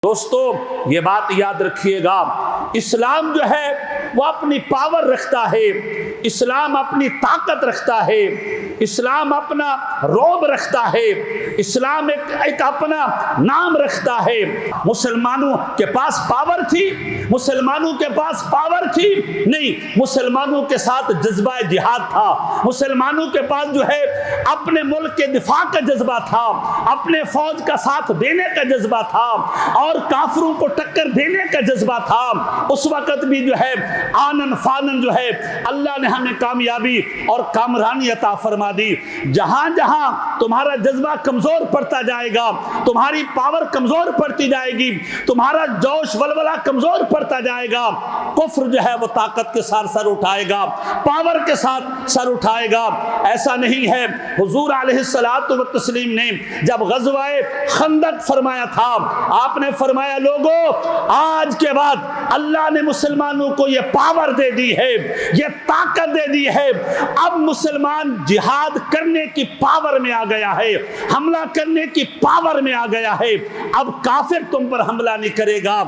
دوستو یہ بات یاد رکھیے گا، اسلام جو ہے وہ اپنی پاور رکھتا ہے، اسلام اپنی طاقت رکھتا ہے، اسلام اپنا روب رکھتا ہے، اسلام ایک اپنا نام رکھتا ہے۔ مسلمانوں کے پاس پاور تھی؟ مسلمانوں کے پاس پاور تھی؟ نہیں، مسلمانوں کے ساتھ جذبہ جہاد تھا، مسلمانوں کے پاس جو ہے اپنے ملک کے دفاع کا جذبہ تھا، اپنے فوج کا ساتھ دینے کا جذبہ تھا، اور کافروں کو ٹکر دینے کا جذبہ تھا۔ اس وقت بھی جو ہے آنن فانن جو ہے اللہ نے ہمیں کامیابی اور کامرانی عطا فرما دی۔ جہاں جہاں تمہارا جذبہ کمزور پڑتا جائے گا، تمہاری پاور کمزور پڑتی جائے گی، تمہارا جوش ولولہ کمزور پڑتا جائے گا، کفر جو ہے وہ طاقت کے ساتھ سر اٹھائے گا، پاور کے ساتھ سر اٹھائے گا۔ ایسا نہیں ہے، حضور علیہ الصلوۃ والتسلیم نے جب غزوہ خندق فرمایا تھا، آپ نے فرمایا لوگوں آج کے بعد اللہ نے مسلمانوں کو یہ پاور دے دی ہے، یہ طاقت دے دی ہے، اب مسلمان جہاد کرنے کی پاور میں آ گیا ہے، حملہ کرنے کی پاور میں آ گیا ہے، اب کافر تم پر حملہ نہیں کرے گا۔